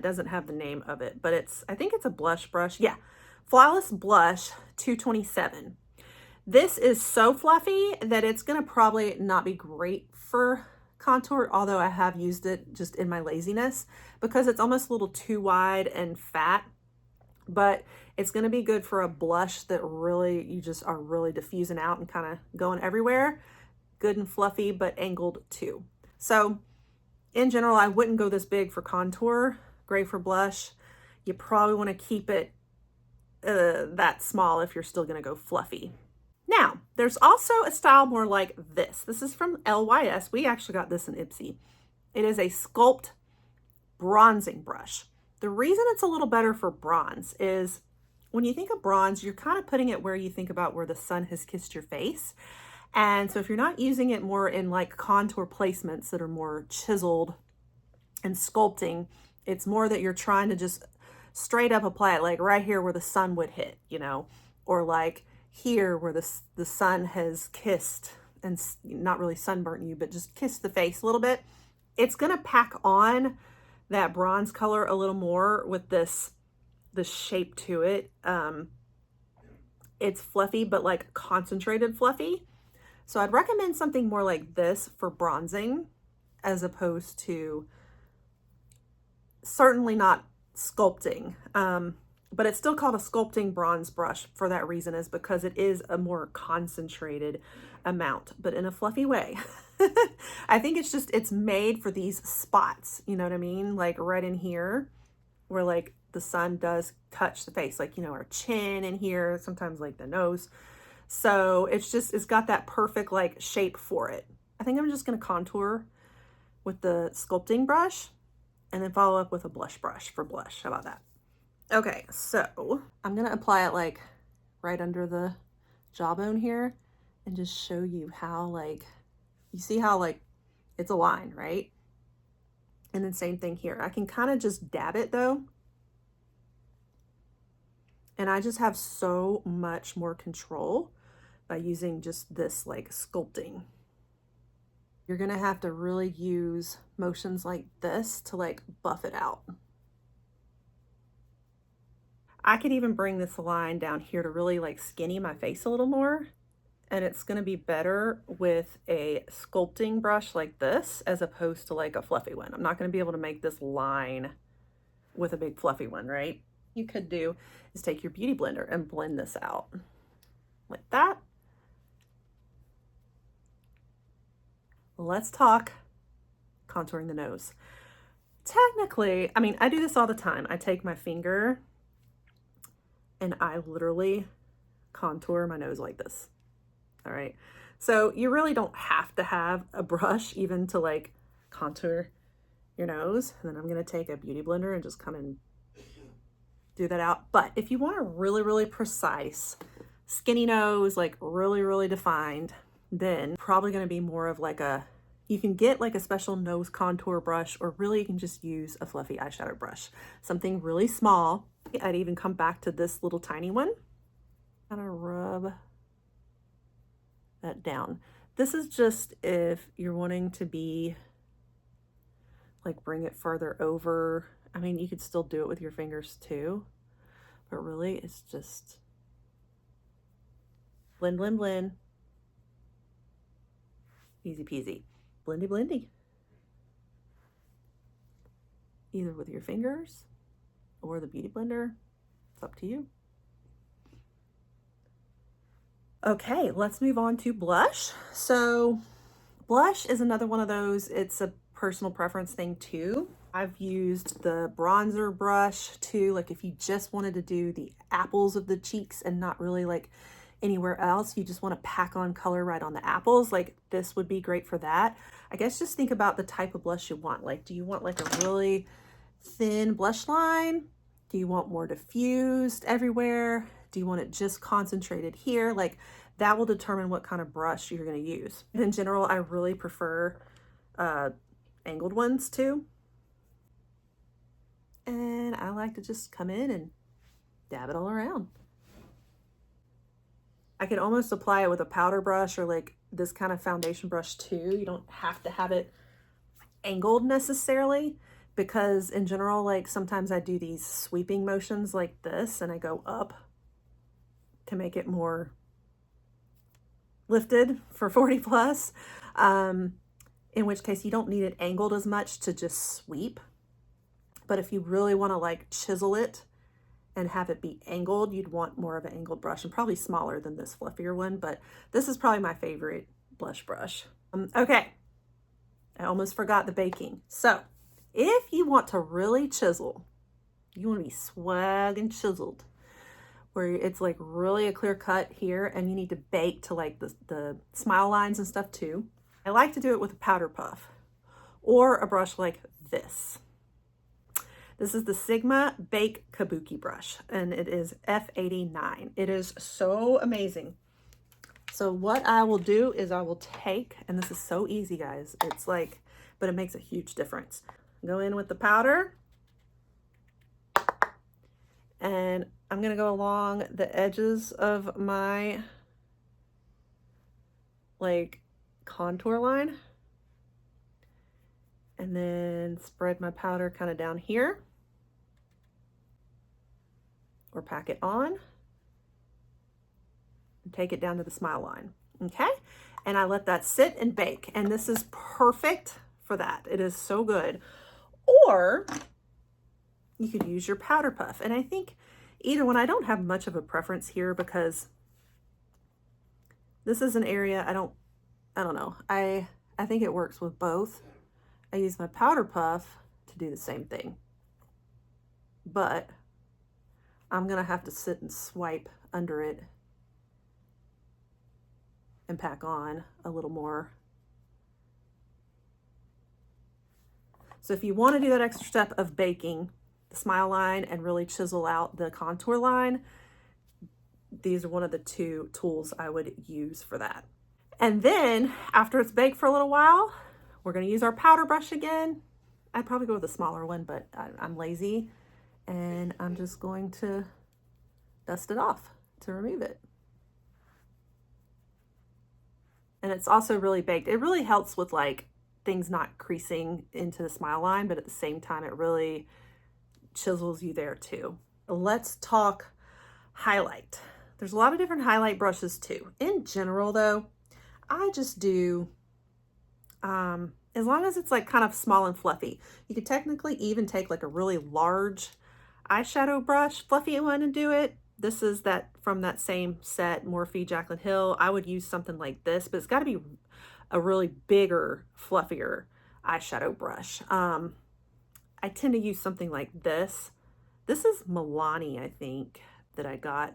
A: doesn't have the name of it, but I think it's a blush brush. Yeah, Flawless Blush 227. This is so fluffy that it's gonna probably not be great for contour, although I have used it just in my laziness because it's almost a little too wide and fat. But it's going to be good for a blush that really, you just are really diffusing out and kind of going everywhere. Good and fluffy, but angled too. So in general, I wouldn't go this big for contour great for blush. You probably want to keep it that small if you're still going to go fluffy. Now, there's also a style more like this. This is from LYS. We actually got this in Ipsy. It is a Sculpt bronzing brush. The reason it's a little better for bronze is when you think of bronze, you're kind of putting it where you think about where the sun has kissed your face. And so if you're not using it more in like contour placements that are more chiseled and sculpting, it's more that you're trying to just straight up apply it, like right here where the sun would hit, you know, or like here where the sun has kissed and not really sunburnt you, but just kissed the face a little bit. It's gonna pack on that bronze color a little more with this shape to it. It's fluffy, but like concentrated fluffy. So I'd recommend something more like this for bronzing as opposed to, certainly not sculpting, but it's still called a sculpting bronze brush for that reason, is because it is a more concentrated amount, but in a fluffy way. I think it's just, it's made for these spots, you know what I mean? Like right in here where like the sun does touch the face, like, you know, our chin in here, sometimes like the nose. So it's just, it's got that perfect like shape for it. I think I'm just going to contour with the sculpting brush and then follow up with a blush brush for blush. How about that? Okay, so I'm gonna apply it like right under the jawbone here and just show you how, like, you see how like it's a line, right? And then same thing here. I can kind of just dab it though. And I just have so much more control by using just this like sculpting. You're gonna have to really use motions like this to like buff it out. I could even bring this line down here to really like skinny my face a little more. And it's gonna be better with a sculpting brush like this as opposed to like a fluffy one. I'm not gonna be able to make this line with a big fluffy one, right? You could do is take your beauty blender and blend this out like that. Let's talk contouring the nose. Technically, I mean, I do this all the time. I take my finger and I literally contour my nose like this. All right. So you really don't have to have a brush even to like contour your nose. And then I'm going to take a beauty blender and just come and do that out. But if you want a really, really precise skinny nose, like really, really defined, then probably going to be more of like a, you can get like a special nose contour brush, or really you can just use a fluffy eyeshadow brush, something really small. I'd even come back to this little tiny one, kind of rub that down. This is just if you're wanting to be like, bring it further over. I mean, you could still do it with your fingers too, but really it's just blend, blend, blend. Easy peasy. Blendy, blendy. Either with your fingers or the beauty blender. It's up to you. Okay, let's move on to blush. So blush is another one of those, it's a personal preference thing too. I've used the bronzer brush too, like if you just wanted to do the apples of the cheeks and not really like anywhere else, you just want to pack on color right on the apples, like this would be great for that. I guess just think about the type of blush you want. Like, do you want like a really thin blush line? Do you want more diffused everywhere? Do you want it just concentrated here? Like that will determine what kind of brush you're going to use. In general, I really prefer angled ones too. And I like to just come in and dab it all around. I could almost apply it with a powder brush or like this kind of foundation brush too. You don't have to have it angled necessarily, because in general, like sometimes I do these sweeping motions like this and I go up to make it more lifted for 40 plus, in which case you don't need it angled as much to just sweep. But if you really want to like chisel it and have it be angled, you'd want more of an angled brush, and probably smaller than this fluffier one, but this is probably my favorite blush brush. Okay, I almost forgot the baking. So If you want to really chisel, you want to be swag and chiseled, where it's like really a clear cut here, and you need to bake to like the smile lines and stuff too. I like to do it with a powder puff or a brush like this. This is the Sigma Bake Kabuki brush, and it is F89. It is so amazing. So what I will do is I will take, and this is so easy, guys. It's like, but it makes a huge difference. Go in with the powder, and I'm gonna go along the edges of my like contour line, and then spread my powder kind of down here, or pack it on and take it down to the smile line. Okay, and I let that sit and bake, and this is perfect for that. It is so good. Or you could use your powder puff, and I think either one. I don't have much of a preference here because this is an area I don't know. I think it works with both. I use my powder puff to do the same thing, but I'm gonna have to sit and swipe under it and pack on a little more. So if you want to do that extra step of baking the smile line and really chisel out the contour line, these are one of the two tools I would use for that. And then after it's baked for a little while, we're going to use our powder brush again. I'd probably go with a smaller one, but I'm lazy, and I'm just going to dust it off to remove it. And it's also really baked. It really helps with like things not creasing into the smile line, but at the same time, it really chisels you there too. Let's talk highlight. There's a lot of different highlight brushes too. In general though, I just do, as long as it's like kind of small and fluffy. You could technically even take like a really large eyeshadow brush, fluffy one, and do it. This is that from that same set, Morphe Jaclyn Hill. I would use something like this, but it's got to be a really bigger, fluffier eyeshadow brush. I tend to use something like this. This is Milani, I think, that I got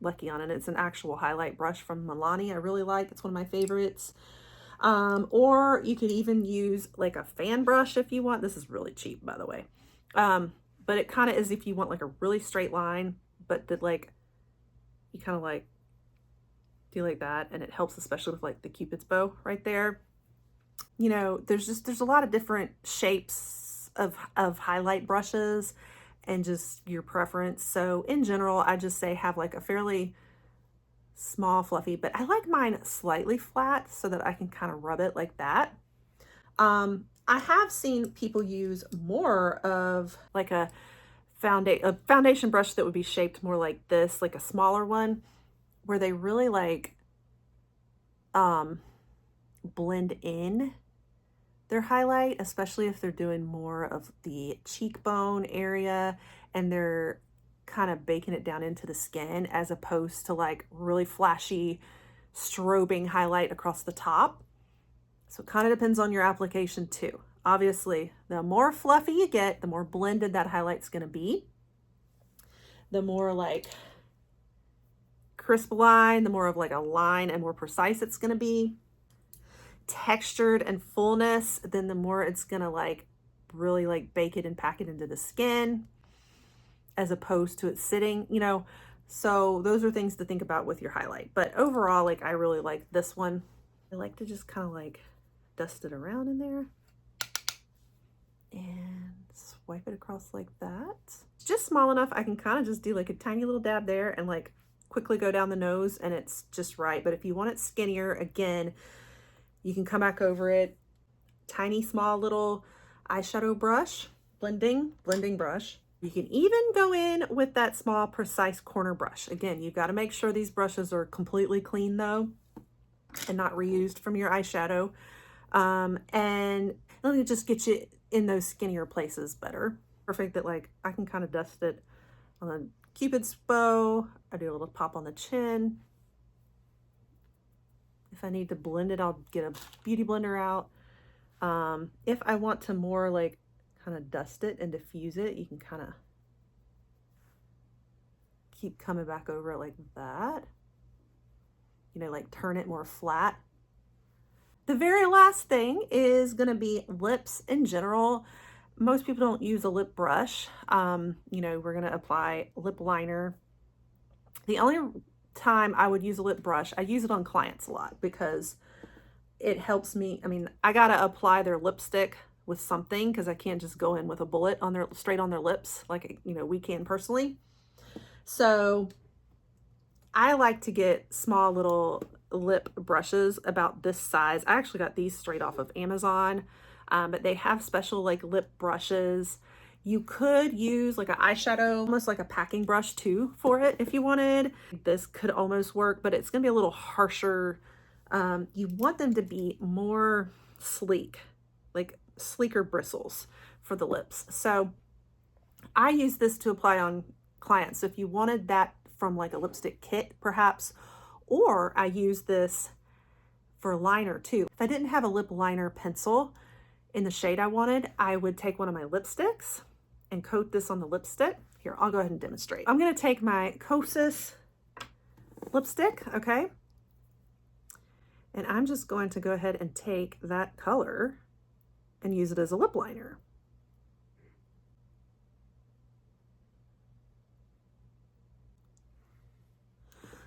A: lucky on, and it's an actual highlight brush from Milani I really like. It's one of my favorites. Or you could even use like a fan brush if you want. This is really cheap, by the way. But it kind of is if you want like a really straight line, but that like, you kind of like do like that, and it helps especially with like the Cupid's bow right there. You know, there's a lot of different shapes of highlight brushes and just your preference. So in general, I just say have like a fairly small fluffy, but I like mine slightly flat so that I can kind of rub it like that. I have seen people use more of like a foundation brush that would be shaped more like this, like a smaller one, where they really like blend in their highlight, especially if they're doing more of the cheekbone area and they're kind of baking it down into the skin, as opposed to like really flashy strobing highlight across the top. So it kind of depends on your application too. Obviously, the more fluffy you get, the more blended that highlight's going to be. The more like crisp line, the more of like a line and more precise it's going to be. Textured and fullness, then the more it's going to like really like bake it and pack it into the skin, as opposed to it sitting, you know. So those are things to think about with your highlight. But overall, like I really like this one. I like to just kind of like dust it around in there and swipe it across like that. It's just small enough I can kind of just do like a tiny little dab there and like quickly go down the nose, and it's just right. But if you want it skinnier, again, you can come back over it. Tiny, small little eyeshadow brush, blending brush. You can even go in with that small, precise corner brush. Again, you've got to make sure these brushes are completely clean though, and not reused from your eyeshadow. And let me just get you in those skinnier places better. Perfect that like I can kind of dust it on the Cupid's bow. I do a little pop on the chin. If I need to blend it, I'll get a beauty blender out. If I want to more like kind of dust it and diffuse it, you can kind of keep coming back over it like that. You know, like turn it more flat. The very last thing is going to be lips in general. Most people don't use a lip brush. You know, we're going to apply lip liner. The only time I would use a lip brush, I use it on clients a lot because it helps me. I mean, I got to apply their lipstick with something because I can't just go in with a bullet on their straight on their lips like, you know, we can personally. So I like to get small little lip brushes about this size. I actually got these straight off of Amazon, but they have special like lip brushes. You could use like an eyeshadow, almost like a packing brush too for it if you wanted. This could almost work, but it's gonna be a little harsher. You want them to be more sleek, like sleeker bristles for the lips. So I use this to apply on clients. So if you wanted that from like a lipstick kit perhaps, or I use this for liner too. If I didn't have a lip liner pencil in the shade I wanted, I would take one of my lipsticks and coat this on the lipstick. Here, I'll go ahead and demonstrate. I'm gonna take my Kosas lipstick, okay? And I'm just going to go ahead and take that color and use it as a lip liner.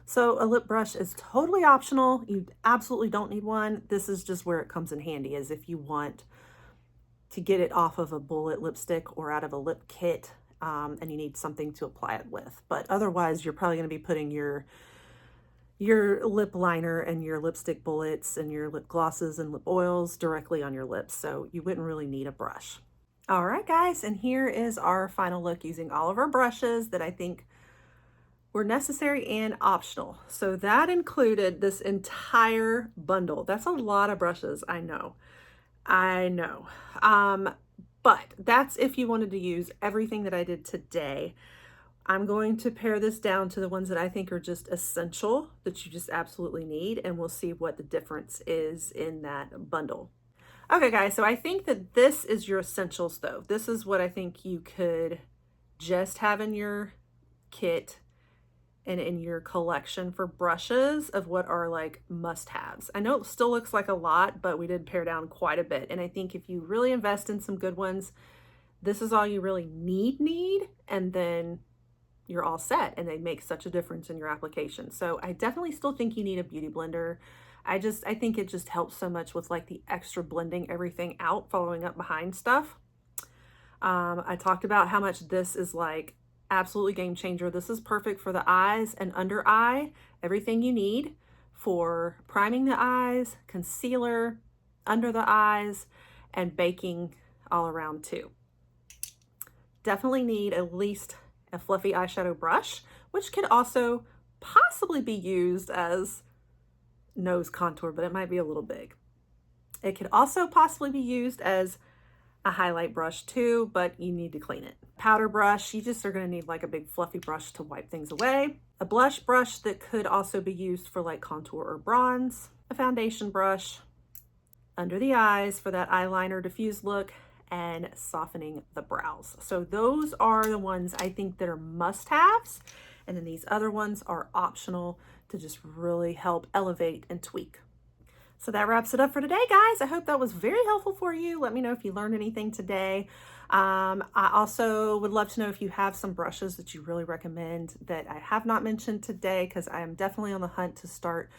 A: So a lip brush is totally optional. You absolutely don't need one. This is just where it comes in handy, is if you want to get it off of a bullet lipstick or out of a lip kit, and you need something to apply it with. But otherwise, you're probably going to be putting your lip liner and your lipstick bullets and your lip glosses and lip oils directly on your lips. So you wouldn't really need a brush. All right, guys, and here is our final look using all of our brushes that I think were necessary and optional. So that included this entire bundle. That's a lot of brushes, I know. But that's if you wanted to use everything that I did today. I'm going to pare this down to the ones that I think are just essential, that you just absolutely need, and we'll see what the difference is in that bundle. Okay, guys, so I think that this is your essentials though. This is what I think you could just have in your kit and in your collection for brushes of what are like must-haves. I know it still looks like a lot, but we did pare down quite a bit. And I think if you really invest in some good ones, this is all you really need, and then you're all set, and they make such a difference in your application. So I definitely still think you need a beauty blender. I think it just helps so much with like the extra blending everything out, following up behind stuff. I talked about how much this is like absolutely game changer. This is perfect for the eyes and under eye, everything you need for priming the eyes, concealer, under the eyes, and baking all around too. Definitely need at least a fluffy eyeshadow brush, which could also possibly be used as nose contour, but it might be a little big. It could also possibly be used as a highlight brush too, but you need to clean it. Powder brush, you just are going to need like a big fluffy brush to wipe things away. A blush brush that could also be used for like contour or bronze. A foundation brush under the eyes for that eyeliner diffuse look and softening the brows. So those are the ones I think that are must-haves, and then these other ones are optional to just really help elevate and tweak. So that wraps it up for today, guys. I hope that was very helpful for you. Let me know if you learned anything today. I also would love to know if you have some brushes that you really recommend that I have not mentioned today, because I am definitely on the hunt to start,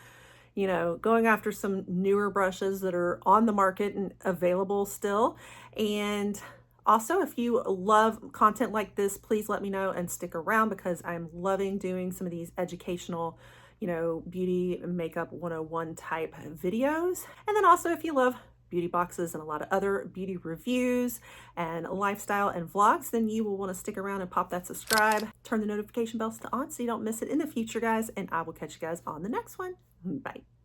A: you know, going after some newer brushes that are on the market and available still. And also, if you love content like this, please let me know and stick around, because I'm loving doing some of these educational, you know, beauty and makeup 101 type videos. And then also, if you love beauty boxes and a lot of other beauty reviews and lifestyle and vlogs, then you will want to stick around and pop that subscribe, turn the notification bells to on so you don't miss it in the future, guys. And I will catch you guys on the next one. Bye.